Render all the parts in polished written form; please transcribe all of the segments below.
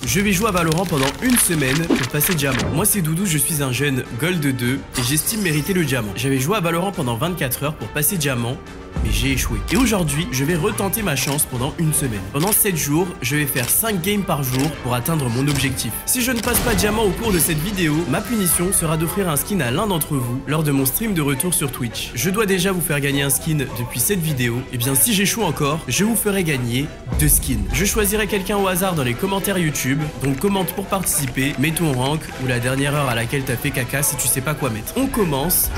Je vais jouer à Valorant pendant une semaine pour passer diamant. Moi c'est Doudou, je suis un jeune Gold 2 et j'estime mériter le diamant. J'avais joué à Valorant pendant 24 heures pour passer diamant, mais j'ai échoué. Et aujourd'hui, je vais retenter ma chance pendant une semaine. Pendant 7 jours, je vais faire 5 games par jour pour atteindre mon objectif. Si je ne passe pas diamant au cours de cette vidéo, ma punition sera d'offrir un skin à l'un d'entre vous lors de mon stream de retour sur Twitch. Je dois déjà vous faire gagner un skin depuis cette vidéo. Et bien si j'échoue encore, je vous ferai gagner 2 skins. Je choisirai quelqu'un au hasard dans les commentaires YouTube, donc commente pour participer, mets ton rank ou la dernière heure à laquelle t'as fait caca si tu sais pas quoi mettre. On commence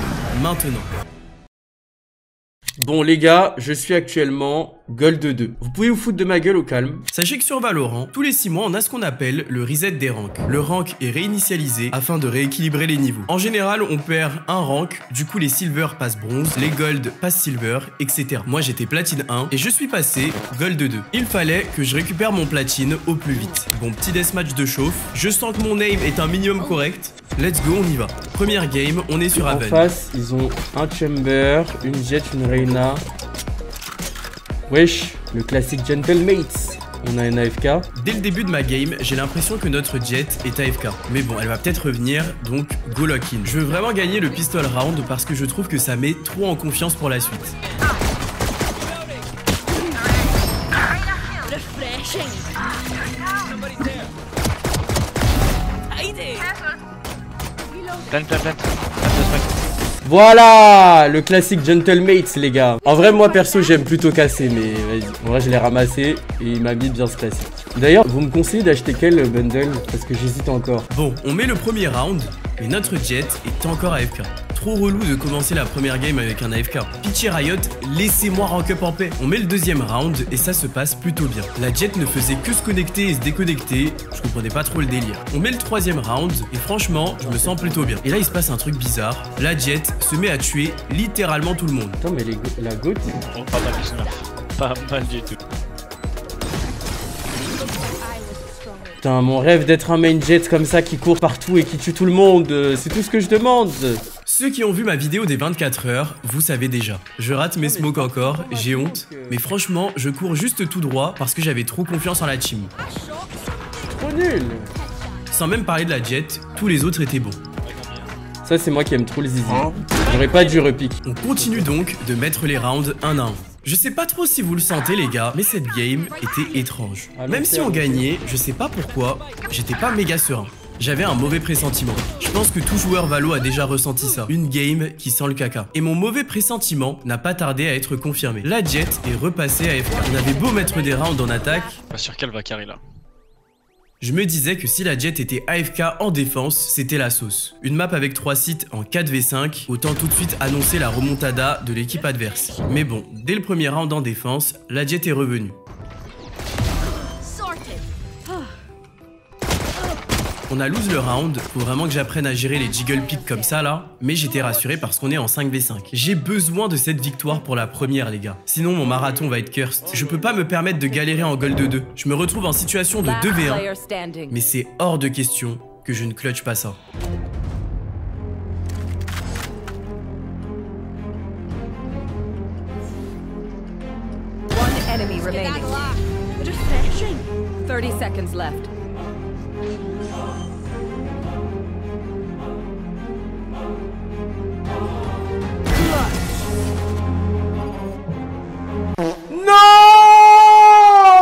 maintenant. Bon les gars, je suis actuellement Gold 2. Vous pouvez vous foutre de ma gueule au calme. Sachez que sur Valorant, tous les 6 mois, on a ce qu'on appelle le reset des ranks. Le rank est réinitialisé afin de rééquilibrer les niveaux. En général, on perd un rank, du coup les silver passent bronze, les gold passent silver, etc. Moi j'étais platine 1 et je suis passé Gold 2. Il fallait que je récupère mon platine au plus vite. Bon, petit deathmatch de chauffe. Je sens que mon aim est un minimum correct. Let's go, on y va. Première game, on est sur Haven. En face, ils ont un Chamber, une Jet, une Reyna. Wesh, le classique Gentlemates. On a une AFK. Dès le début de ma game, j'ai l'impression que notre Jet est AFK. Mais bon, elle va peut-être revenir, donc go lock in. Je veux vraiment gagner le pistol round parce que je trouve que ça met trop en confiance pour la suite. Voilà, le classique Gentlemates les gars. En vrai moi perso j'aime plutôt casser, mais vas-y. En vrai je l'ai ramassé et il m'a mis bien ce classique. D'ailleurs vous me conseillez d'acheter quel bundle? Parce que j'hésite encore. Bon, on met le premier round, mais notre Jet est encore AFK. Trop relou de commencer la première game avec un AFK. Pitié Riot, laissez-moi rank up en paix. On met le deuxième round et ça se passe plutôt bien. La Jet ne faisait que se connecter et se déconnecter. Je comprenais pas trop le délire. On met le troisième round et franchement, je me sens plutôt bien. Et là, il se passe un truc bizarre. La Jet se met à tuer littéralement tout le monde. Attends, mais la goat... Oh, pas mal du tout. Putain, mon rêve d'être un main Jet comme ça qui court partout et qui tue tout le monde, c'est tout ce que je demande. Ceux qui ont vu ma vidéo des 24 heures, vous savez déjà. Je rate mes smokes encore, j'ai honte. Mais franchement, je cours juste tout droit parce que j'avais trop confiance en la team. Trop nul. Sans même parler de la Jet, tous les autres étaient bons. Ça c'est moi qui aime trop le zizi. J'aurais pas dû repique. On continue donc de mettre les rounds un à un. Je sais pas trop si vous le sentez les gars, mais cette game était étrange. Même si on gagnait, je sais pas pourquoi, j'étais pas méga serein. J'avais un mauvais pressentiment. Je pense que tout joueur Valo a déjà ressenti ça. Une game qui sent le caca. Et mon mauvais pressentiment n'a pas tardé à être confirmé. La Jet est repassée à AFK. On avait beau mettre des rounds en attaque. Pas sûr qu'elle va carry là. Je me disais que si la Jet était AFK en défense, c'était la sauce. Une map avec 3 sites en 4v5, autant tout de suite annoncer la remontada de l'équipe adverse. Mais bon, dès le premier round en défense, la Jet est revenue. On a lose le round, faut vraiment que j'apprenne à gérer les jiggle picks comme ça là, mais j'étais rassuré parce qu'on est en 5v5. J'ai besoin de cette victoire pour la première les gars, sinon mon marathon va être cursed. Je peux pas me permettre de galérer en Gold 2. Je me retrouve en situation de 2v1, mais c'est hors de question que je ne clutch pas ça. One enemy remaining. 30 seconds left. Non,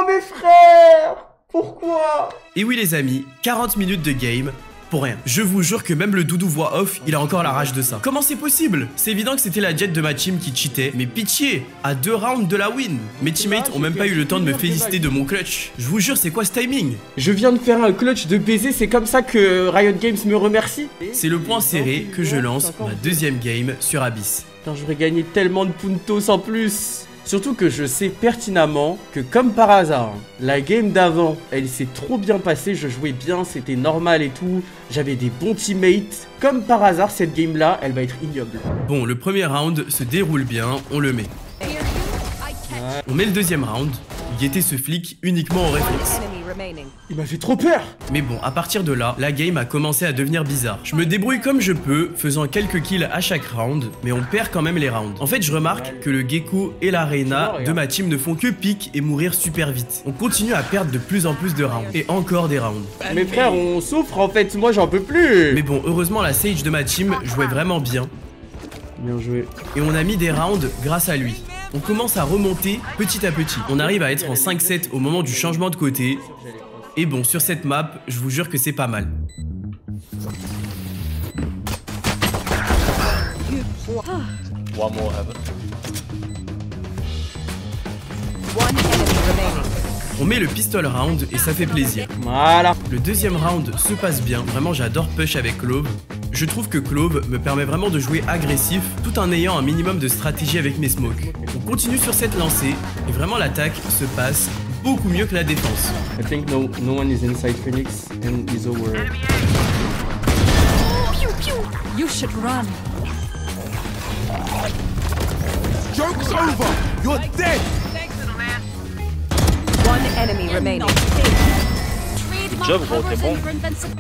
mes frères. Pourquoi? Et oui les amis, 40 minutes de game pour rien. Je vous jure que même le Doudou voix off, il a encore la rage de ça. Comment c'est possible? C'est évident que c'était la Jet de ma team qui cheatait, mais pitié, à 2 rounds de la win. Mes teammates ont même pas eu le temps de me féliciter de mon clutch. Je vous jure, c'est quoi ce timing? Je viens de faire un clutch de baiser, c'est comme ça que Riot Games me remercie. C'est le point serré que je lance ma deuxième game sur Abyss. Putain, j'aurais gagné tellement de puntos en plus. Surtout que je sais pertinemment que comme par hasard, la game d'avant, elle s'est trop bien passée, je jouais bien, c'était normal et tout, j'avais des bons teammates. Comme par hasard, cette game là, elle va être ignoble. Bon, le premier round se déroule bien, on le met. On met le deuxième round, guettez ce flic uniquement au réflexe. Il m'a fait trop peur. Mais bon, à partir de là, la game a commencé à devenir bizarre. Je me débrouille comme je peux, faisant quelques kills à chaque round, mais on perd quand même les rounds. En fait, je remarque que le Gecko et la Reyna de ma team ne font que pique et mourir super vite. On continue à perdre de plus en plus de rounds, et encore des rounds. Mes frères, on souffre en fait, moi j'en peux plus. Mais bon, heureusement la Sage de ma team jouait vraiment bien. Bien joué. Et on a mis des rounds grâce à lui. On commence à remonter petit à petit. On arrive à être en 5-7 au moment du changement de côté. Et bon, sur cette map, je vous jure que c'est pas mal. One more heaven. On met le pistol round et ça fait plaisir. Voilà. Le deuxième round se passe bien. Vraiment, j'adore push avec Clove. Je trouve que Clove me permet vraiment de jouer agressif tout en ayant un minimum de stratégie avec mes smokes. On continue sur cette lancée et vraiment l'attaque se passe beaucoup mieux que la défense. I think no one is inside Phoenix and is over. You should run. Joke's over! You're dead! One enemy remaining. Good job, gros, t'es bon.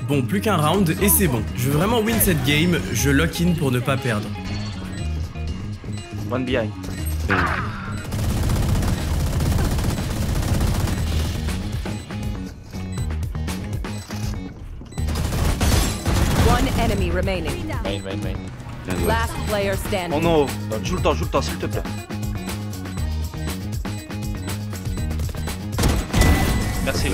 Bon, plus qu'un round et c'est bon. Je veux vraiment win cette game, je lock in pour ne pas perdre. One behind. One enemy remaining. Main. Last player standing. Oh non, joue le temps, s'il te plaît. Merci.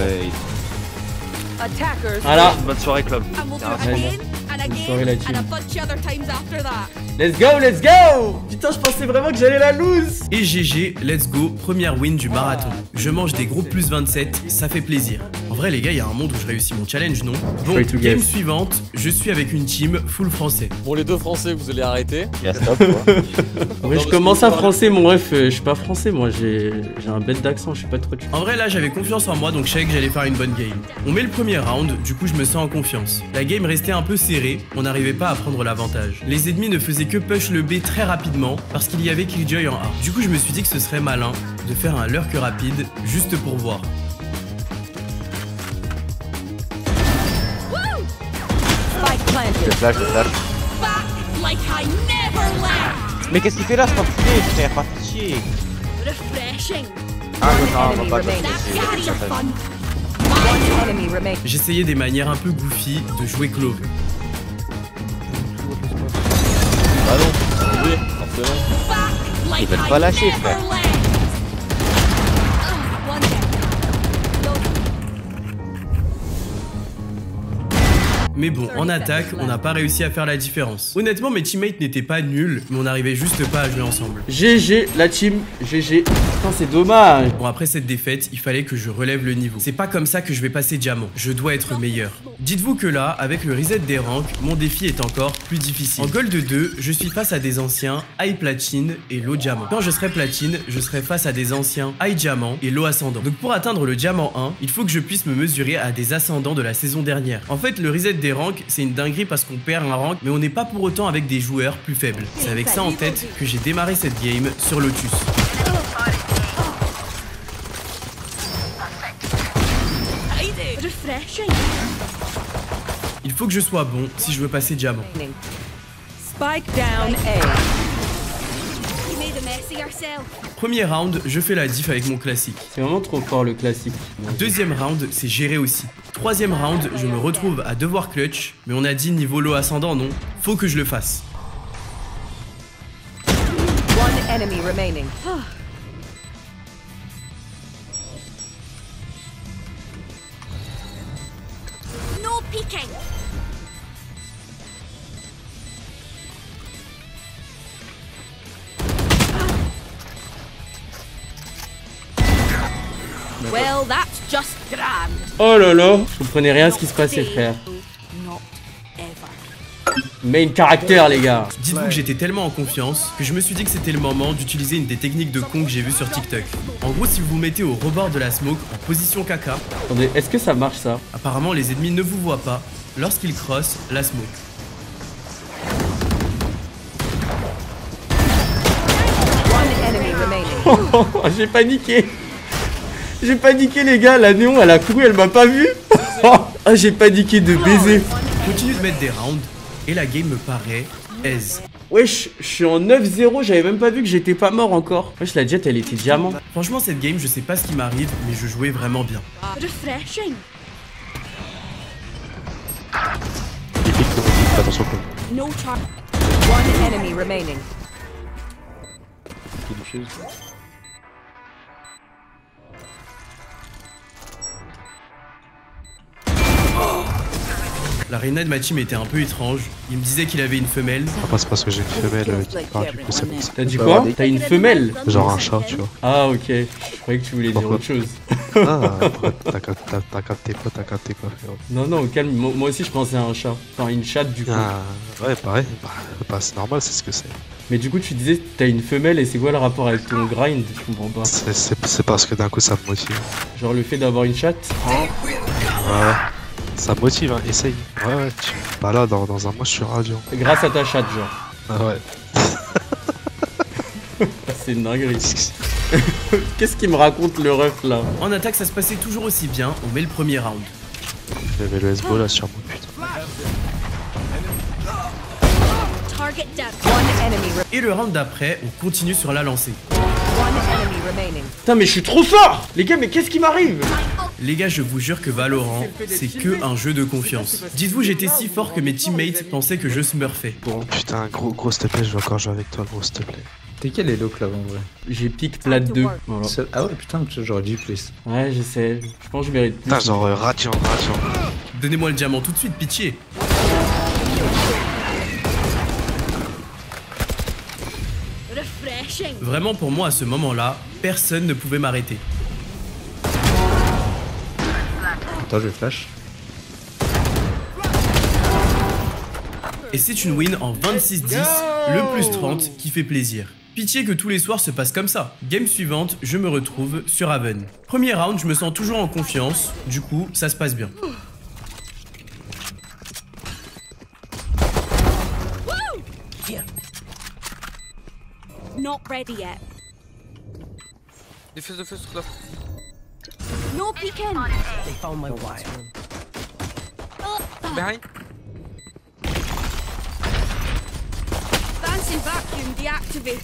Attackers. Voilà. Bonne soirée, club. And we'll do it Vas-y. again and again soirée, la and team. a bunch of other times after that. Let's go, let's go. Putain, je pensais vraiment que j'allais la lose. Et GG, let's go, première win du marathon. Je mange des gros plus 27, ça fait plaisir. En vrai les gars, il y a un monde où je réussis mon challenge, non? Bon, Try to game guess. suivante, je suis avec une team full français. Bon, les deux français, vous allez arrêter. Yeah, stop, quoi. Ouais, je commence à français, mon ref. Je suis pas français, moi. J'ai un bête d'accent, je suis pas trop. En vrai là j'avais confiance en moi donc je savais que j'allais faire une bonne game. On met le premier round, du coup je me sens en confiance. La game restait un peu serrée, on n'arrivait pas à prendre l'avantage. Les ennemis ne faisaient que push le B très rapidement parce qu'il y avait Killjoy en A. Du coup je me suis dit que ce serait malin de faire un lurk rapide juste pour voir. Spike planted. Flash. Back like I never left. Mais qu'est-ce qu'il fait là, cet enculé, frère? Pas pitié. Refreshing. Ah non, on Enemy va pas remaining. That's your fun. One enemy remaining. J'essayais des manières un peu goofy de jouer Clove. Ah non, oui, forcément. Back like Ils veulent I pas lâcher, never frère. left. One down. Mais bon, en attaque, on n'a pas réussi à faire la différence. Honnêtement, mes teammates n'étaient pas nuls, mais on n'arrivait juste pas à jouer ensemble. GG, la team. GG. Putain, c'est dommage. Bon, après cette défaite, il fallait que je relève le niveau. C'est pas comme ça que je vais passer diamant. Je dois être meilleur. Dites-vous que là, avec le reset des ranks, mon défi est encore plus difficile. En Gold 2, je suis face à des anciens high platine et low diamant. Quand je serai platine, je serai face à des anciens high diamant et low ascendant. Donc pour atteindre le diamant 1, il faut que je puisse me mesurer à des ascendants de la saison dernière. En fait, le reset des ranks, c'est une dinguerie parce qu'on perd un rank, mais on n'est pas pour autant avec des joueurs plus faibles. C'est avec ça en tête que j'ai démarré cette game sur Lotus. Refreshing. Il faut que je sois bon si je veux passer diamant. Spike down A. You made a mess of yourself. Premier round, je fais la diff avec mon classique. C'est vraiment trop fort le classique. Deuxième round, c'est géré aussi. Troisième round, je me retrouve à devoir clutch, mais on a dit niveau low ascendant, non? Faut que je le fasse. One enemy remaining. No peeking. Well, that's just grand. Oh là là. Je comprenais rien à ce qui se passait, frère. Not ever. Main caractère, les gars. Dites-vous que j'étais tellement en confiance que je me suis dit que c'était le moment d'utiliser une des techniques de con que j'ai vues sur TikTok. En gros, si vous vous mettez au rebord de la smoke en position caca, Attendez, est-ce que ça marche ça? apparemment les ennemis ne vous voient pas lorsqu'ils crossent la smoke. One enemy remaining. J'ai paniqué. J'ai paniqué les gars, la néon elle a couru, elle m'a pas vu. Ah j'ai paniqué de baiser. Continue de mettre des rounds et la game me paraît aise. Wesh, je suis en 9-0, j'avais même pas vu que j'étais pas mort encore. Wesh, la jet elle était diamant. Franchement cette game je sais pas ce qui m'arrive mais je jouais vraiment bien. Refreshing. Il pique comme on dit, attention comme. No char. One enemy remaining. Qui diffuse. La reina de ma team était un peu étrange. Il me disait qu'il avait une femelle. Ah, c'est parce que j'ai une femelle qui parle, du coup c'est pour ça. T'as dit quoi? T'as une femelle? Genre un chat, tu vois. Ah ok, je croyais que tu voulais dire Pourquoi? autre chose. Ah, après, t'as capté quoi, frérot. Non, non, au calme, moi aussi je pensais à un chat. Enfin, une chatte du coup. Ah, ouais, pareil. Bah, c'est normal, c'est ce que c'est. Mais du coup, tu disais que t'as une femelle et c'est quoi le rapport avec ton grind? Je comprends pas. C'est parce que d'un coup ça me motive. Genre le fait d'avoir une chatte? Ouais. Ça me motive, hein, essaye. Ouais, bah là, dans un mois, je suis radiant. Grâce à ta chatte, genre. Ah ouais. C'est une dinguerie. Qu'est-ce qu'il me raconte le ref là? En attaque ça se passait toujours aussi bien, on met le premier round. J'avais le SBO là sur mon putain. Target down. One enemy. Et le round d'après, on continue sur la lancée. One enemy remaining. Putain, mais je suis trop fort! Les gars, mais qu'est-ce qui m'arrive? Les gars, je vous jure que Valorant, c'est que un jeu de confiance. Dites-vous, j'étais si fort que mes teammates pensaient que je smurfais. Bon, putain, gros, s'il te plaît, je veux encore jouer avec toi, gros, s'il te plaît. T'es quel Elo Club en vrai? J'ai pique plat 2. Voilà. Ah ouais putain, j'aurais dû plus. Ouais, je sais. Je pense que je mérite plus. Putain, genre radiant. Donnez-moi le diamant tout de suite, pitié. Refreshing. Vraiment, pour moi, à ce moment-là, personne ne pouvait m'arrêter. Attends, je flash. Et c'est une win en 26-10, le plus 30 qui fait plaisir. Pitié que tous les soirs se passent comme ça. Game suivante, je me retrouve sur Haven. Premier round, je me sens toujours en confiance, du coup, ça se passe bien. Not ready yet. Défuse sur la. No peeking. Behind. Bouncing vacuum deactivated.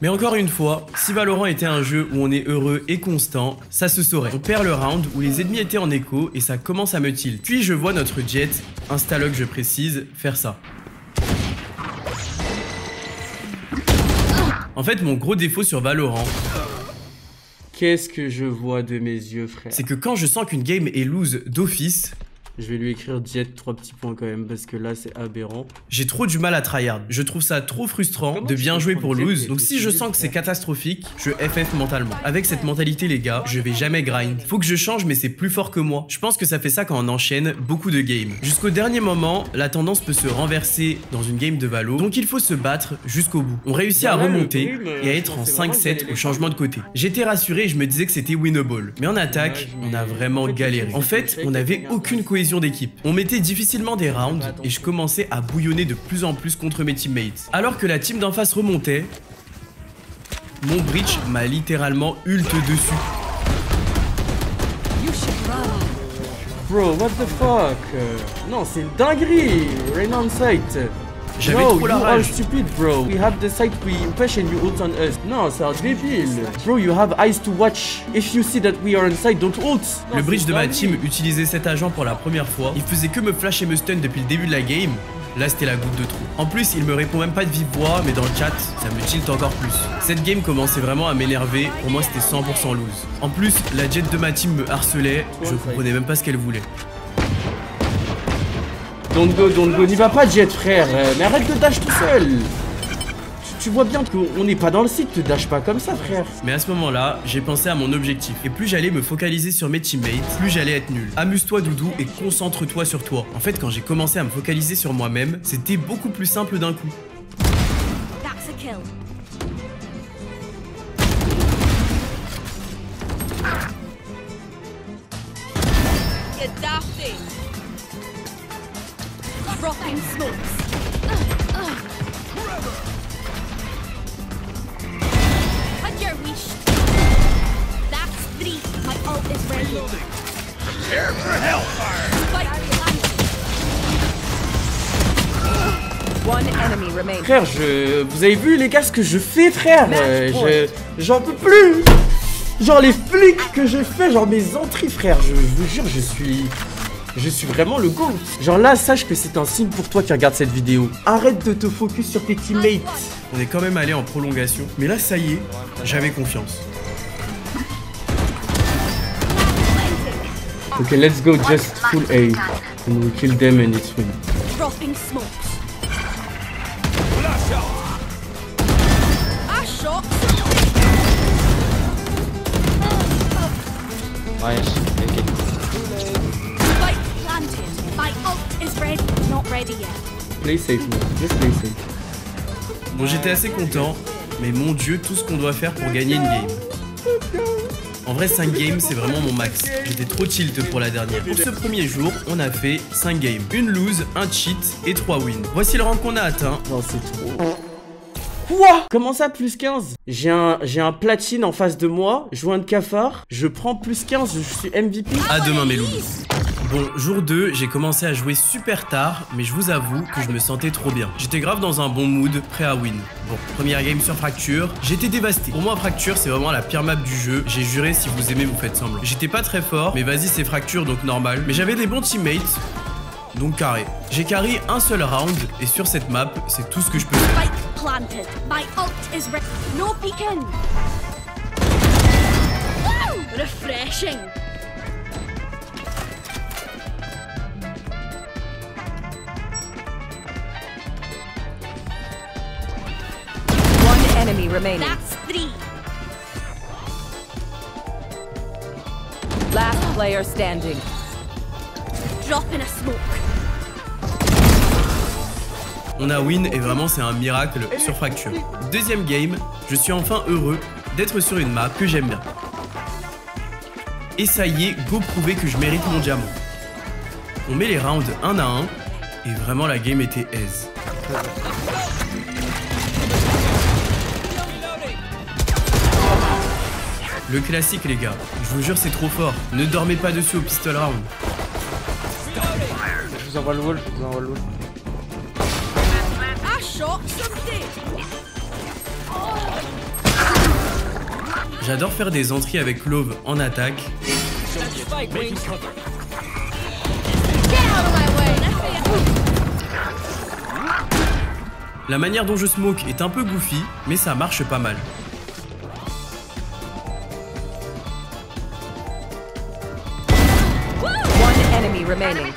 Mais encore une fois, si Valorant était un jeu où on est heureux et constant, ça se saurait. On perd le round où les ennemis étaient en écho et ça commence à me tilt. Puis je vois notre jet, Instalock je précise, faire ça. En fait, mon gros défaut sur Valorant, Qu'est-ce que je vois de mes yeux, frère? c'est que quand je sens qu'une game est lose d'office, Je vais lui écrire Jet 3 petits points quand même parce que là c'est aberrant. j'ai trop du mal à tryhard. Je trouve ça trop frustrant de bien jouer pour lose. Donc si je sens que c'est catastrophique, je FF mentalement. Avec cette mentalité les gars, je vais jamais grind. Faut que je change mais c'est plus fort que moi. Je pense que ça fait ça quand on enchaîne beaucoup de games. Jusqu'au dernier moment, la tendance peut se renverser dans une game de Valo. Donc il faut se battre jusqu'au bout. On réussit à remonter et à être en 5-7 au changement de côté. J'étais rassuré et je me disais que c'était winnable. Mais en attaque, on a vraiment galéré. En fait, on n'avait aucune cohésion d'équipe. On mettait difficilement des rounds et je commençais à bouillonner de plus en plus contre mes teammates. Alors que la team d'en face remontait, mon breach m'a littéralement ult dessus. Bro, what the fuck? Non, c'est une dinguerie! Rain on site! J'avais No, trop la you are rage. stupid, bro. We have the site we push and you ult on us. Non, c'est un débile. Bro, you have eyes to watch. If you see that we are on site, don't ult. Non, Le bridge c'est de ma dinguerie. team utilisait cet agent pour la première fois. Il faisait que me flash et me stun depuis le début de la game. Là, c'était la goutte de trop. En plus, il me répond même pas de vive voix, mais dans le chat, ça me tilt encore plus. Cette game commençait vraiment à m'énerver. Pour moi, c'était 100% lose. En plus, la jet de ma team me harcelait. Je comprenais même pas ce qu'elle voulait. Don't go, n'y va pas Jet frère, mais arrête de dash tout seul. Tu vois bien qu'on n'est pas dans le site, te dash pas comme ça frère. Mais à ce moment-là, j'ai pensé à mon objectif. Et plus j'allais me focaliser sur mes teammates, plus j'allais être nul. Amuse-toi Doudou et concentre-toi sur toi. En fait, quand j'ai commencé à me focaliser sur moi-même, c'était beaucoup plus simple d'un coup. That's a kill. You're dafty. Dropping smokes. At your wish. That's the three. My ult is ready. Prepare for hellfire. Spike planted. One enemy remaining. Frère, vous avez vu les gars ce que je fais, frère? J'en peux plus. Genre les flics que je fais, genre mes entrées, frère. Je vous jure, je suis vraiment le GOAT. Genre là, sache que c'est un signe pour toi qui regarde cette vidéo. Arrête de te focus sur tes teammates. On est quand même allé en prolongation. Mais là, ça y est, j'avais confiance. Ok, let's go just full A. And we kill them and it's win. Dropping smokes. I shot. Nice. Take it. Spike planted. My ult is ready. Not ready yet. Play safe, man. Just play safe. Bon, j'étais assez content, mais mon dieu, tout ce qu'on doit faire pour gagner une game. En vrai, 5 games, c'est vraiment mon max. J'étais trop tilt pour la dernière. Pour ce premier jour, on a fait 5 games. Une lose, un cheat et 3 wins. Voici le rang qu'on a atteint. Non, c'est trop. Quoi? Comment ça, plus 15? J'ai un platine en face de moi, joint de cafard. Je prends plus 15, je suis MVP. À demain, mes loups. Bon, jour 2, j'ai commencé à jouer super tard, mais je vous avoue que je me sentais trop bien. J'étais grave dans un bon mood, prêt à win. Bon, première game sur Fracture, j'étais dévasté. Pour moi, Fracture, c'est vraiment la pire map du jeu. J'ai juré, si vous aimez, vous faites semblant. J'étais pas très fort, mais vas-y, c'est Fracture, donc normal. Mais j'avais des bons teammates, donc carré. J'ai carry un seul round, et sur cette map, c'est tout ce que je peux faire. Spike planted. My ult is ready. No peeking. Woo! Refreshing. One enemy remaining. That's three. Last player standing. Drop in a smoke. On a win et vraiment c'est un miracle sur Fracture. Deuxième game, je suis enfin heureux d'être sur une map que j'aime bien. Et ça y est, go prouver que je mérite mon diamant. On met les rounds 1 à 1 et vraiment la game était aise. Le classique les gars, je vous jure c'est trop fort. Ne dormez pas dessus au pistol round. Je vous envoie le wall, je vous envoie le wall. I shot something. J'adore faire des entrées avec Clove en attaque. Get out of my way. La manière dont je smoke est un peu goofy, mais ça marche pas mal. One enemy remaining.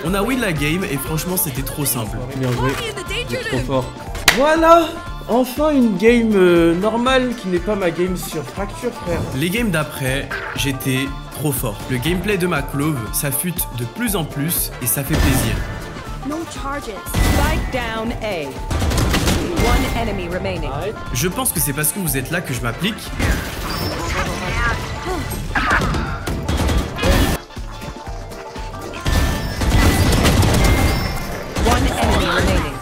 On a win la game et franchement c'était trop simple. Bien joué. Only in the danger Trop room. fort. Voilà. Enfin une game normale qui n'est pas ma game sur Fracture, frère. Les games d'après, j'étais trop fort. Le gameplay de ma Clove s'affûte de plus en plus et ça fait plaisir. No charges. Spike down A. One enemy remaining. Je pense que c'est parce que vous êtes là que je m'applique. One enemy remaining.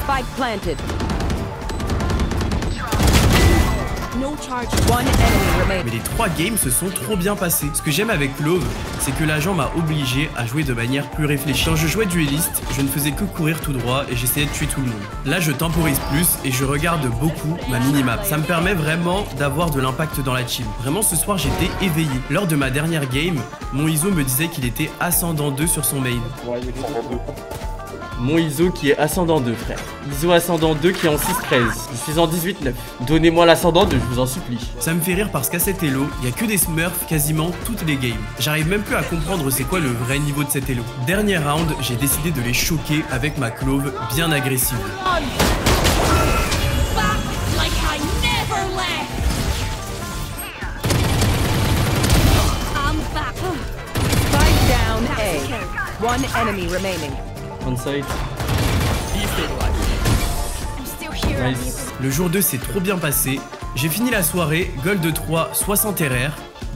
Spike planted. No charges. One enemy remaining. Mais les 3 games se sont trop bien passés. Ce que j'aime avec Clove, c'est que l'agent m'a obligé à jouer de manière plus réfléchie. Quand je jouais dueliste, je ne faisais que courir tout droit et j'essayais de tuer tout le monde. Là, je temporise plus et je regarde beaucoup ma minimap. Ça me permet vraiment d'avoir de l'impact dans la team. Vraiment, ce soir, j'étais éveillé. Lors de ma dernière game, mon ISO me disait qu'il était ascendant 2 sur son main. Mon ISO qui est ascendant 2, frère. ISO ascendant 2 qui est en 6-13. Je suis en 18-9. Donnez-moi l'ascendant 2, je vous en supplie. Ça me fait rire parce qu'à cet elo, il y a que des smurfs quasiment toutes les games. J'arrive même plus à comprendre c'est quoi le vrai niveau de cet elo. Dernier round, j'ai décidé de les choquer avec ma Clove bien agressive. Back like I never left. I'm back. Spike down A. One enemy remaining. On site. I'm still here. Nice. Le jour 2 s'est trop bien passé. J'ai fini la soirée, gold 3, 60 RR,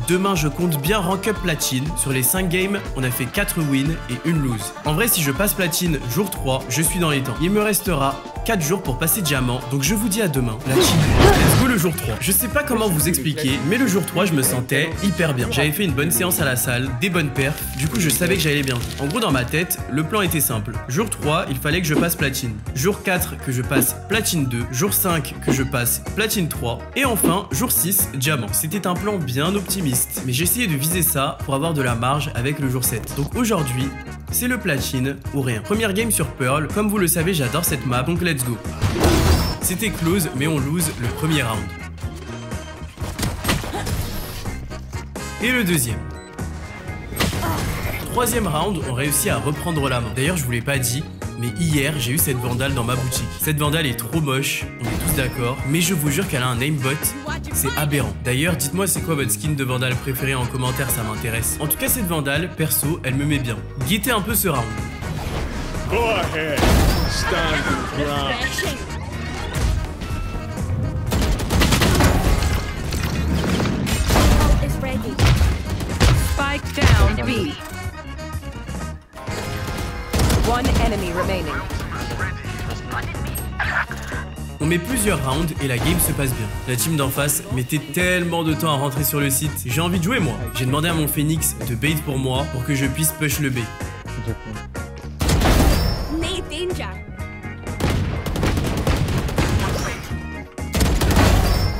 Demain, je compte bien rank up platine. Sur les 5 games, on a fait 4 wins et 1 lose. En vrai, si je passe platine jour 3, je suis dans les temps. Il me restera 4 jours pour passer diamant, donc je vous dis à demain. La team, let's go le jour 3. Je sais pas comment vous expliquer, mais le jour 3, je me sentais hyper bien. J'avais fait une bonne séance à la salle, des bonnes perfs, du coup je savais que j'allais bien. En gros, dans ma tête, le plan était simple. Jour 3, il fallait que je passe platine. Jour 4, que je passe platine 2. Jour 5, que je passe platine 3. Et enfin, jour 6, diamant. C'était un plan bien optimiste, mais j'essayais de viser ça pour avoir de la marge avec le jour 7. Donc aujourd'hui, c'est le platine ou rien. Première game sur Pearl, comme vous le savez, j'adore cette map, donc let's go. C'était close, mais on lose le premier round. Et le deuxième. Troisième round, on réussit à reprendre la main. D'ailleurs, je vous l'ai pas dit, mais hier, j'ai eu cette vandale dans ma boutique. Cette vandale est trop moche, on est tous d'accord, mais je vous jure qu'elle a un aimbot, c'est aberrant. D'ailleurs, dites-moi c'est quoi votre skin de vandale préféré en commentaire, ça m'intéresse. En tout cas, cette vandale, perso, elle me met bien. Guettez un peu ce round. Go ahead. Stand your ground. Is ready. Spike down B. One enemy remaining. On met plusieurs rounds et la game se passe bien. La team d'en face mettait tellement de temps à rentrer sur le site. J'ai envie de jouer moi. J'ai demandé à mon Phoenix de bait pour moi pour que je puisse push le B. Need danger.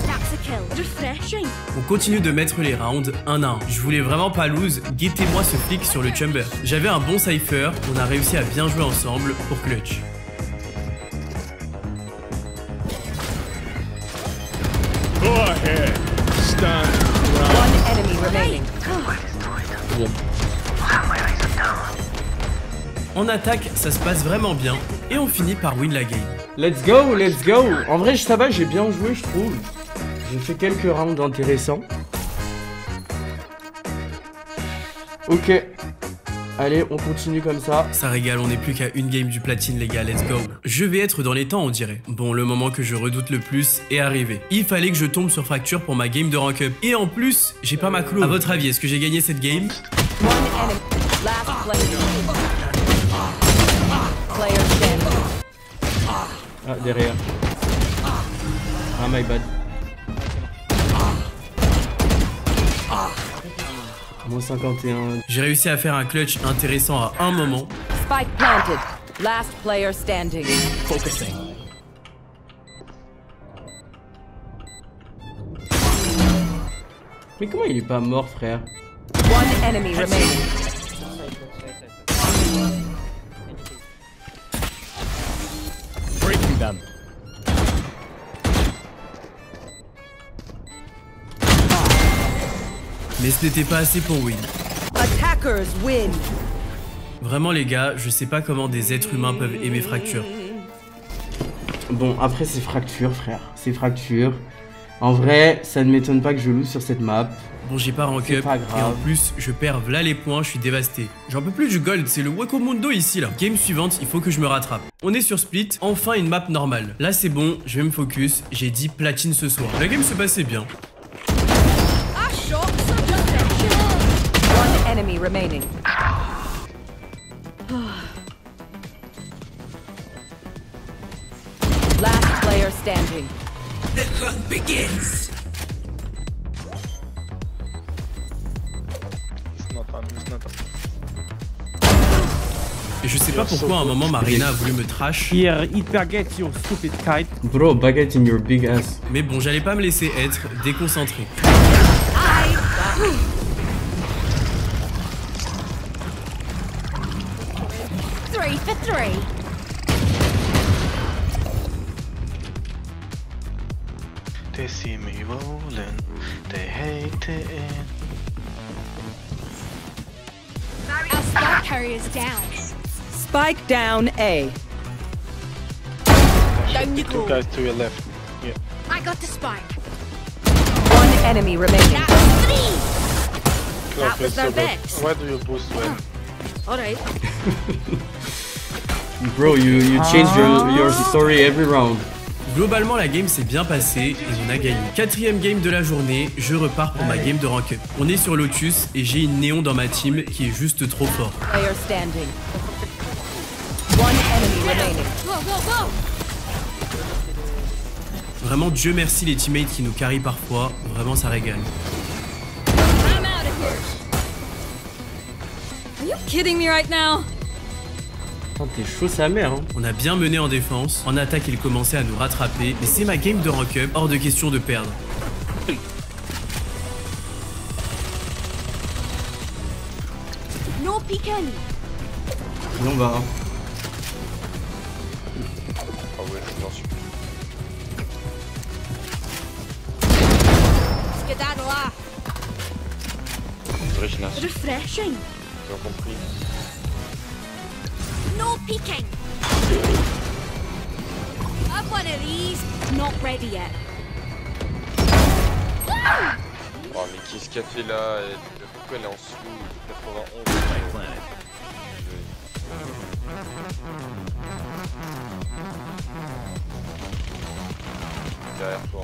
That's a kill. Refreshing. On continue de mettre les rounds un à un. Je voulais vraiment pas lose, guettez-moi ce flic sur le chamber. J'avais un bon cypher, on a réussi à bien jouer ensemble pour clutch. Go ahead. Stand your ground. One enemy remaining. En attaque, ça se passe vraiment bien et on finit par win la game. Let's go, let's go. En vrai, ça va, j'ai bien joué, je trouve. J'ai fait quelques rounds intéressants. Ok. Allez, on continue comme ça. Ça régale, on n'est plus qu'à une game du platine les gars, let's go. Je vais être dans les temps on dirait. Bon, le moment que je redoute le plus est arrivé. Il fallait que je tombe sur Fracture pour ma game de rank up. Et en plus, j'ai pas ma claw. A votre avis, est-ce que j'ai gagné cette game? One enemy. Last player. Player standing. Ah, derrière. Ah, my bad. Moins 51. J'ai réussi à faire un clutch intéressant à un moment. Spike planted. Last player standing. Focusing. Mais comment il est pas mort, frère? One enemy remaining. Breaking them. Mais ce n'était pas assez pour win. Attackers win. Vraiment les gars, je sais pas comment des êtres humains peuvent aimer Fracture. Bon, après, c'est Fracture, frère. C'est Fracture. En vrai, ça ne m'étonne pas que je lose sur cette map. Bon, j'ai pas rank C'est up pas et grave. en plus, je perds v'là les points, je suis dévasté. J'en peux plus du gold, c'est le Wakamundo ici là. Game suivante, il faut que je me rattrape. On est sur Split, enfin une map normale. Là c'est bon, je vais me focus, j'ai dit platine ce soir. La game se passait bien. I shot some refreshing. One enemy remaining. Last player standing. Et je sais pas pourquoi à un moment Marina a voulu me trash. Here, eat baguette, you stupid kite. Bro, baguette in your big ass. Mais bon, j'allais pas me laisser être déconcentré. Three for three. They see me rolling, they hate it. Our spike carrier's down. Spike down A. Down you Two go. guys to your left. Yeah. I got the spike. One enemy remaining. That's three. Cloak was is their so good. best. Why do you boost when? All right. Bro, you change your story every round. Globalement, la game s'est bien passée et on a gagné. 4e game de la journée, je repars pour ma game de rank up. On est sur Lotus et j'ai une néon dans ma team qui est juste trop fort. Player standing. One enemy remaining. Vraiment, Dieu merci les teammates qui nous carry parfois. Vraiment, ça régale. I'm out of here. Are you kidding me right now? Putain, t'es chaud sa mère, hein. On a bien mené en défense. En attaque, il commençait à nous rattraper. Mais c'est ma game de rank up, hors de question de perdre. No peeking. Et on va. Ah ouais, j'en suis. Skedaddle là. Regina, Refreshing. j'ai compris. No peeking. Have one of these. Not ready yet. Oh mais qu'est-ce qu'elle fait là? Pourquoi elle est en dessous? 91. Derrière toi.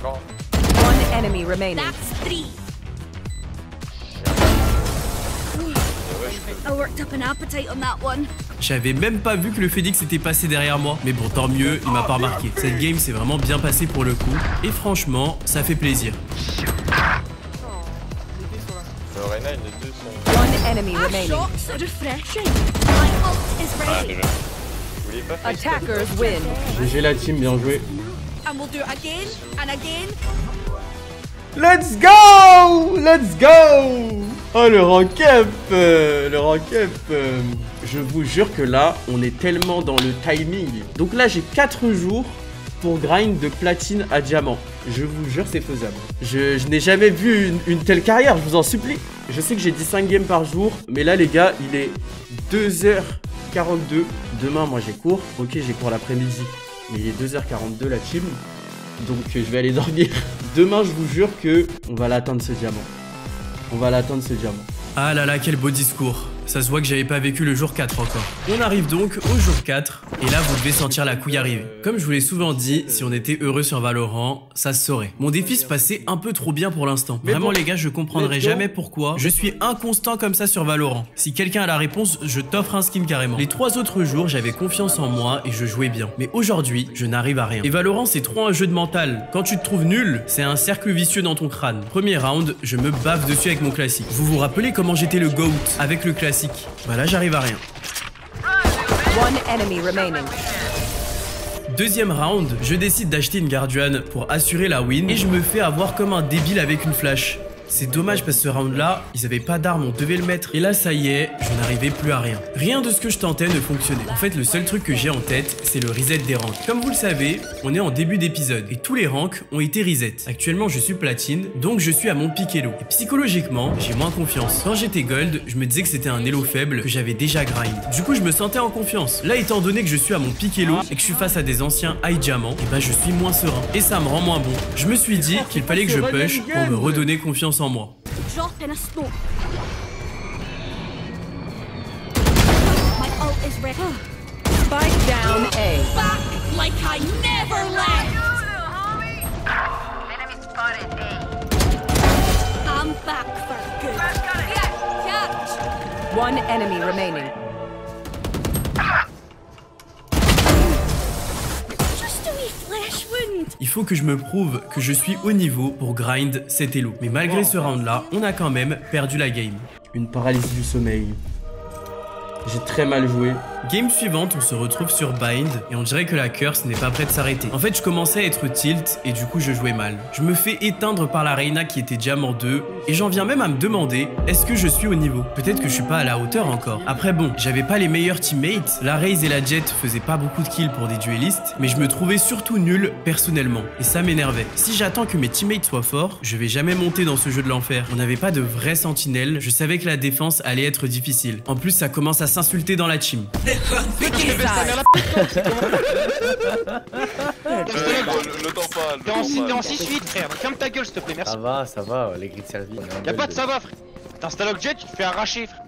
Encore. One enemy remaining. That's 3. I worked up an appetite on that one. J'avais même pas vu que le Phoenix était passé derrière moi. Mais bon, tant mieux, il m'a pas remarqué. Cette game s'est vraiment bien passée pour le coup. Et franchement, ça fait plaisir. Reina, les deux sont... One enemy remaining. Shots refreshing. My ult is Ah, ready. déjà. Vous voulez pas faire Attackers win. GG la team, bien joué. And we'll do it again and again. Let's go! Let's go! Oh, le rank up! Le rank up! Je vous jure que là, on est tellement dans le timing. Donc là, j'ai 4 jours pour grind de platine à diamant. Je vous jure, c'est faisable. Je n'ai jamais vu une telle carrière, je vous en supplie. Je sais que j'ai dit 5 games par jour, mais là, les gars, il est 2h42. Demain, moi, j'ai cours. Ok, j'ai cours l'après-midi, mais il est 2h42 la team. Donc je vais aller dormir. Demain, je vous jure que on va l'atteindre ce diamant. On va l'atteindre ce diamant. Ah là là, quel beau discours. Ça se voit que j'avais pas vécu le jour 4 encore. On arrive donc au jour 4, et là vous devez sentir la couille arriver. Comme je vous l'ai souvent dit, si on était heureux sur Valorant, ça se saurait. Mon défi se passait un peu trop bien pour l'instant. Vraiment bon, les gars, je comprendrai jamais pourquoi je suis inconstant comme ça sur Valorant. Si quelqu'un a la réponse, je t'offre un skin carrément. Les 3 autres jours, j'avais confiance en moi et je jouais bien. Mais aujourd'hui, je n'arrive à rien. Et Valorant, c'est trop un jeu de mental. Quand tu te trouves nul, c'est un cercle vicieux dans ton crâne. Premier round, je me baffe dessus avec mon classique. Vous vous rappelez comment j'étais le GOAT avec le classique? Bah là, j'arrive à rien. One enemy remaining. Deuxième round, je décide d'acheter une Guardian pour assurer la win et je me fais avoir comme un débile avec une flash. C'est dommage parce que ce round là, ils avaient pas d'armes, on devait le mettre. Et là ça y est, je n'arrivais plus à rien. Rien de ce que je tentais ne fonctionnait. En fait, le seul truc que j'ai en tête, c'est le reset des ranks. Comme vous le savez, on est en début d'épisode et tous les ranks ont été reset. Actuellement, je suis platine, donc je suis à mon pic elo. Et psychologiquement, j'ai moins confiance. Quand j'étais gold, je me disais que c'était un elo faible que j'avais déjà grind. Du coup, je me sentais en confiance. Là, étant donné que je suis à mon pic elo et que je suis face à des anciens high diamant, et bah je suis moins serein. Et ça me rend moins bon. Je me suis dit qu'il fallait que je push pour me redonner confiance en moi. Drop in a smoke. My ult is ready. Spike down A. Back like I never left. I'm back for good. Catch. One enemy remaining. Just a wee flesh wound. Il faut que je me prouve que je suis au niveau pour grind cet elo. Mais malgré ce round là, on a quand même perdu la game. Une paralysie du sommeil. J'ai très mal joué. Game suivante, on se retrouve sur Bind et on dirait que la curse n'est pas prête de s'arrêter. En fait, je commençais à être tilt et du coup, je jouais mal. Je me fais éteindre par la Reina qui était diamant 2 et j'en viens même à me demander, est-ce que je suis au niveau? Peut-être que je suis pas à la hauteur encore. Après bon, j'avais pas les meilleurs teammates. La Raze et la Jet faisaient pas beaucoup de kills pour des duellistes, mais je me trouvais surtout nul personnellement et ça m'énervait. Si j'attends que mes teammates soient forts, je vais jamais monter dans ce jeu de l'enfer. On n'avait pas de vraie sentinelle, je savais que la défense allait être difficile. En plus, ça commence à s'insulter dans la team. T'es en 6-8 frère, ferme ta gueule s'il te plaît, merci. Ça va, les grilles de service. Y'a pas de ça va frère. T'installes Jet, tu te fais arracher, frère.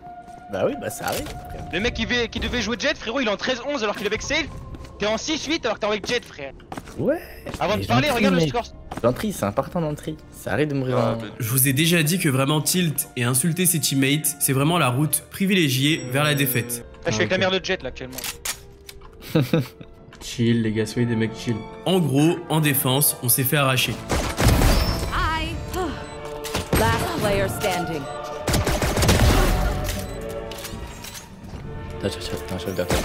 Bah oui, bah ça arrive. Le mec qui devait jouer Jet, frérot, il est en 13-11 alors qu'il est avec Sale. T'es en 6-8 alors que t'es avec Jet, frère. Ouais. Avant de parler, regarde le score. L'entrée, c'est important d'entrée. Ça arrive de mourir en... Je vous ai déjà dit que vraiment tilt et insulter ses teammates, c'est vraiment la route privilégiée vers la défaite. Là, je suis avec la mère de Jet là actuellement. Chill, les gars, soyez des mecs chill. En gros, en défense, on s'est fait arracher. Last player standing. T'as un chef d'attaque.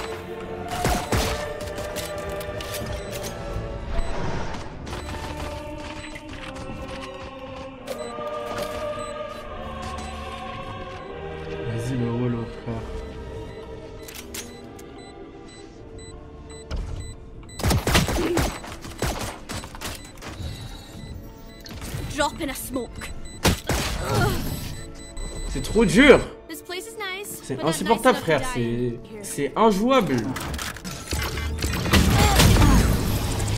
Vas-y, le holo, frère. Drop in a smoke. C'est trop dur. This place is nice. C'est but not insupportable, nice enough frère. to die. C'est injouable.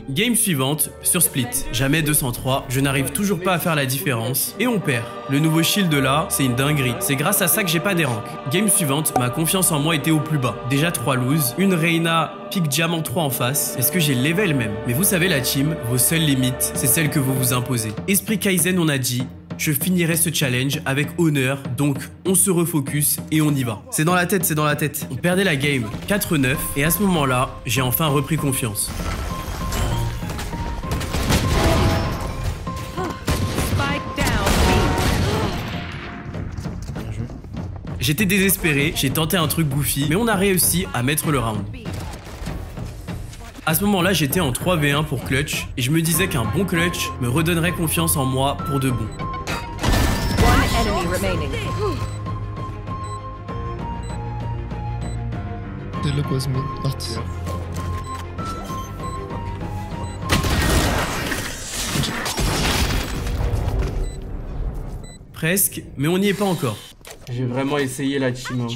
Game suivante, sur Split. Jamais 203, je n'arrive toujours pas à faire la différence. Et on perd. Le nouveau shield là, c'est une dinguerie. C'est grâce à ça que j'ai pas des ranks. Game suivante, ma confiance en moi était au plus bas. Déjà 3 loses, une Reyna pique diamant 3 en face. Est-ce que j'ai level même? Mais vous savez la team, vos seules limites, c'est celles que vous vous imposez. Esprit Kaizen, on a dit, je finirai ce challenge avec honneur, donc on se refocus et on y va. C'est dans la tête, c'est dans la tête. On perdait la game 4-9 et à ce moment-là, j'ai enfin repris confiance. J'étais désespéré, j'ai tenté un truc goofy, mais on a réussi à mettre le round. À ce moment-là, j'étais en 3v1 pour clutch, et je me disais qu'un bon clutch me redonnerait confiance en moi pour de bon. Presque, mais on n'y est pas encore. J'ai vraiment essayé la team. Hein.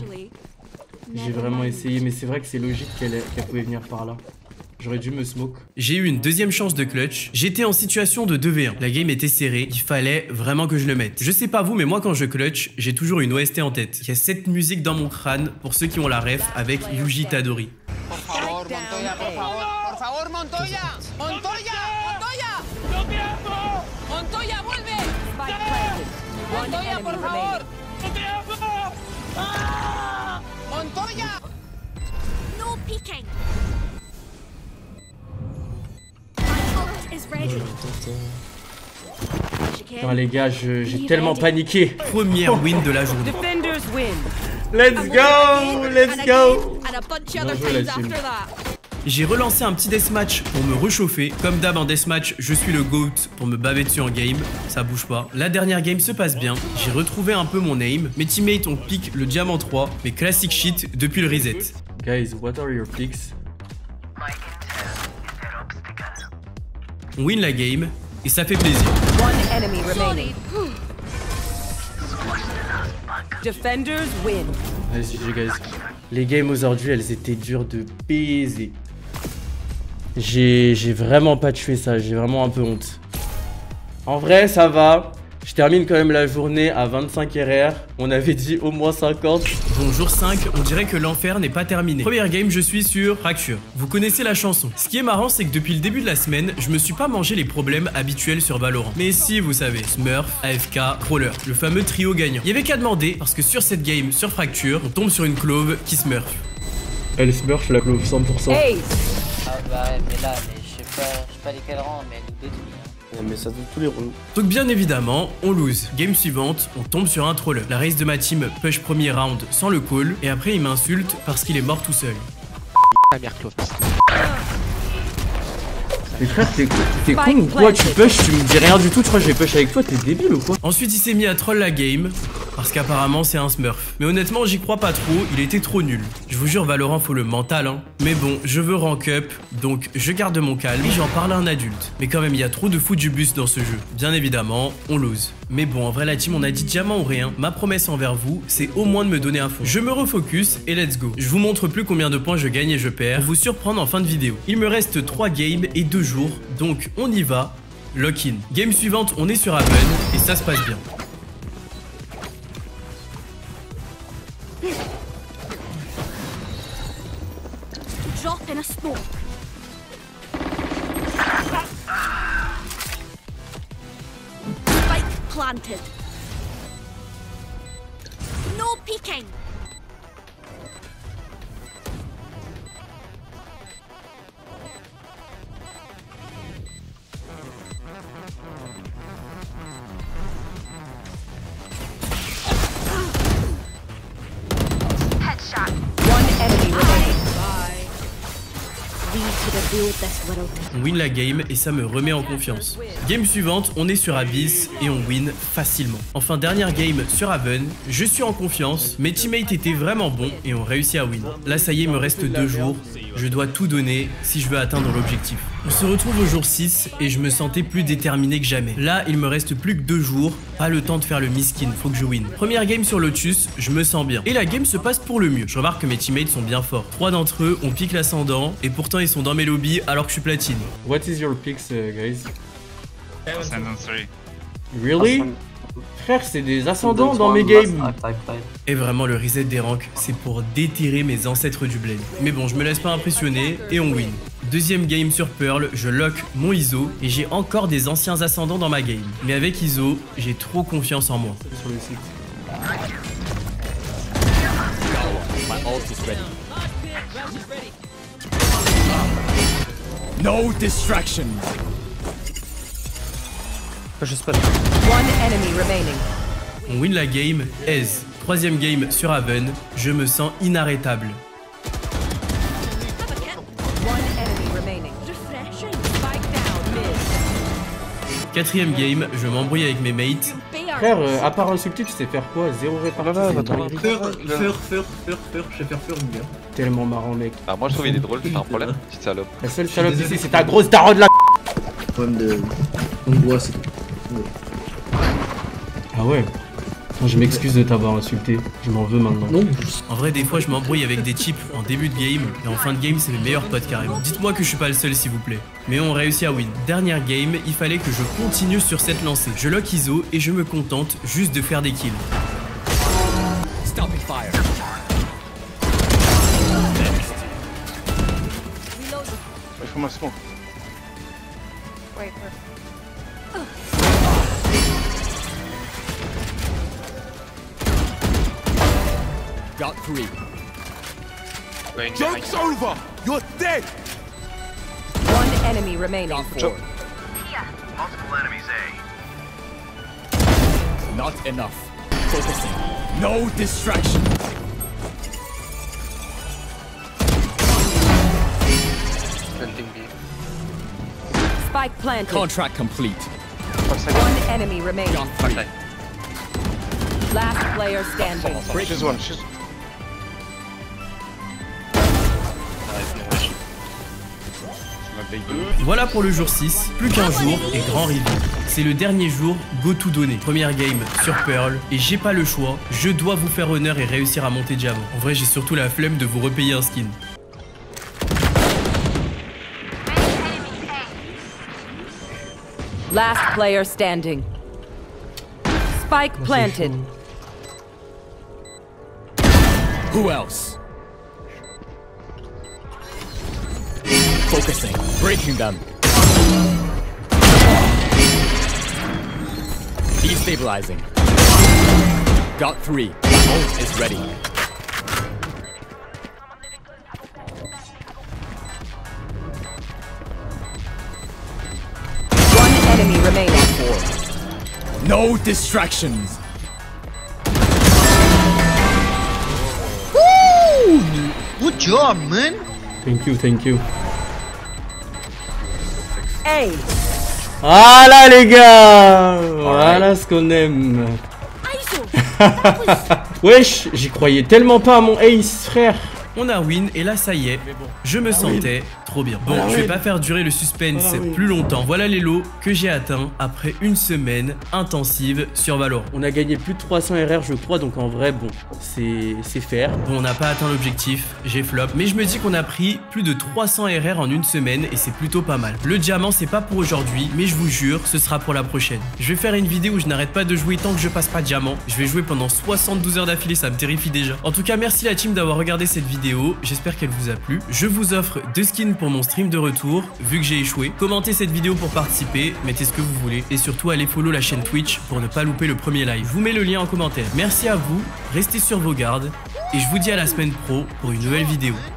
J'ai vraiment essayé, mais c'est vrai que c'est logique qu'elle pouvait venir par là. J'aurais dû me smoke. J'ai eu une deuxième chance de clutch. J'étais en situation de 2v1. La game était serrée. Il fallait vraiment que je le mette. Je sais pas vous, mais moi quand je clutch, j'ai toujours une OST en tête. Il y a cette musique dans mon crâne pour ceux qui ont la ref avec Yuji Tadori. Por favor, Montoya, por favor. Por favor, Montoya. Montoya. Montoya. ¡No te amo! Montoya, vuelve. Montoya, por favor. ¡No te amo! ¡Ah! Montoya. No peeking. Is ready. Putain, les gars, j'ai tellement paniqué. Première win de la journée. Defenders win. Let's go, let's go. And a bunch of other times after that. J'ai relancé un petit deathmatch pour me réchauffer. Comme d'hab en deathmatch, je suis le GOAT pour me baver dessus en game. Ça bouge pas. La dernière game se passe bien. J'ai retrouvé un peu mon aim. Mes teammates ont pick le diamant 3. Mais classic shit depuis le reset. Guys, what are your picks? On win la game et ça fait plaisir. One enemy remaining. Defenders win. Vas-y, guys. Les games aujourd'hui, elles étaient dures de baiser. J'ai vraiment pas tué ça, j'ai vraiment un peu honte. En vrai, ça va. Je termine quand même la journée à 25 RR. On avait dit au moins 50. Bon, jour 5, on dirait que l'enfer n'est pas terminé. Première game, je suis sur Fracture. Vous connaissez la chanson. Ce qui est marrant, c'est que depuis le début de la semaine, je me suis pas mangé les problèmes habituels sur Valorant. Mais si, vous savez, Smurf, AFK, Crawler, le fameux trio gagnant. Il y avait qu'à demander, parce que sur cette game, sur Fracture, on tombe sur une Clove qui Smurf. Elle Smurf la Clove 100%. Hey. Ah bah ouais, mais là, je sais pas lesquels rangs, mais elle nous détruit. Mais ça donne tous les ronds. Donc bien évidemment, on lose. Game suivante, on tombe sur un troller. La race de ma team push premier round sans le call, et après il m'insulte parce qu'il est mort tout seul. La mère Clove. Mais frère, t'es con ou quoi? Tu push, tu me dis rien du tout, tu crois que je vais push avec toi, t'es débile ou quoi? Ensuite il s'est mis à troll la game, parce qu'apparemment c'est un smurf. Mais honnêtement j'y crois pas trop, il était trop nul. Je vous jure Valorant faut le mental hein. Mais bon, je veux rank up, donc je garde mon calme et j'en parle à un adulte. Mais quand même il y a trop de foot du bus dans ce jeu. Bien évidemment, on lose. Mais bon, en vrai la team on a dit diamant ou rien. Ma promesse envers vous, c'est au moins de me donner un fond. Je me refocus et let's go. Je vous montre plus combien de points je gagne et je perds pour vous surprendre en fin de vidéo. Il me reste 3 games et 2 jours, donc on y va. Lock-in. Game suivante, on est sur Haven et ça se passe bien. drop in a smoke. Spike planted. No peeking. One enemy remaining. On win la game et ça me remet en confiance. Game suivante, on est sur Abyss et on win facilement. Enfin, dernière game sur Haven, je suis en confiance, mes teammates étaient vraiment bons et ont réussi à win. Là ça y est, il me reste 2 jours, je dois tout donner si je veux atteindre l'objectif. On se retrouve au jour 6 et je me sentais plus déterminé que jamais. Là, il me reste plus que 2 jours, pas le temps de faire le miskin, faut que je win. Première game sur Lotus, je me sens bien. Et la game se passe pour le mieux. Je remarque que mes teammates sont bien forts. 3 d'entre eux ont pique l'ascendant et pourtant ils sont dans mes lobbies alors que je suis platine. What is your picks, guys? Ascendant 3. Really? Frère, c'est des ascendants dans mes games. Et vraiment, le reset des ranks, c'est pour déterrer mes ancêtres du bled. Mais bon, je me laisse pas impressionner et on win. Deuxième game sur Pearl, je lock mon ISO et j'ai encore des anciens ascendants dans ma game. Mais avec ISO, j'ai trop confiance en moi. Sur le site. No distraction. Je sais pas. One enemy remaining. On win la game, aise. Troisième game sur Haven, je me sens inarrêtable. One enemy remaining. Refreshing. Spike down mid. Quatrième game, je m'embrouille avec mes mates. Frère, à part insulter, tu sais faire quoi? Zéro répartie. Je sais faire fur, mon gars. Tellement marrant, mec. Ah, moi je trouve il est drôle, c'est un problème, petite salope. La seule salope ici, c'est ta grosse daronne là. Problème de. Angoisse. Ah ouais. Moi, je m'excuse de t'avoir insulté. Je m'en veux maintenant. Non. En vrai, des fois, je m'embrouille avec des types en début de game, et en fin de game, c'est mes meilleurs potes carrément. Dites-moi que je suis pas le seul, s'il vous plaît. Mais on réussit à win. Dernière game, il fallait que je continue sur cette lancée. Je lock ISO et je me contente juste de faire des kills. Stopping fire. Il faut moi smoke. Got 3. Going Joke's over! You're dead! One enemy remaining. Got 4. Multiple enemies A. Not enough. Focusing. No distraction. Planting B. Spike planted. Contract complete. One enemy remaining. Got 3. Last player standing. She's one, she's... Voilà pour le jour 6, plus qu'un jour et grand reveal. C'est le dernier jour, go tout donner. Première game sur Pearl et j'ai pas le choix, je dois vous faire honneur et réussir à monter diamant. En vrai, j'ai surtout la flemme de vous repayer un skin. Last player standing. Spike planted. Who else? Focusing. Breaking them. Destabilizing. Got 3. Ult is ready. One enemy remaining. 4. No distractions. Woo! Good job, man. Thank you, thank you. Hey. Voilà les gars. Voilà ce qu'on aime. Wesh, j'y croyais tellement pas à mon ace, frère. On a win et là ça y est, je me sentais trop bien. Bon, je vais pas faire durer le suspense plus longtemps. Voilà les lots que j'ai atteints après une semaine intensive sur Valorant. On a gagné plus de 300 RR je crois, donc en vrai bon, c'est fair. Bon, on n'a pas atteint l'objectif, j'ai flop, mais je me dis qu'on a pris plus de 300 RR en une semaine et c'est plutôt pas mal. Le diamant c'est pas pour aujourd'hui, mais je vous jure, ce sera pour la prochaine. Je vais faire une vidéo où je n'arrête pas de jouer tant que je passe pas diamant. Je vais jouer pendant 72 heures d'affilée, ça me terrifie déjà. En tout cas, merci la team d'avoir regardé cette vidéo. vidéo, j'espère qu'elle vous a plu. Je vous offre 2 skins pour mon stream de retour, vu que j'ai échoué. Commentez cette vidéo pour participer, mettez ce que vous voulez. Et surtout, allez follow la chaîne Twitch pour ne pas louper le premier live. Je vous mets le lien en commentaire. Merci à vous, restez sur vos gardes. Et je vous dis à la semaine pro pour une nouvelle vidéo.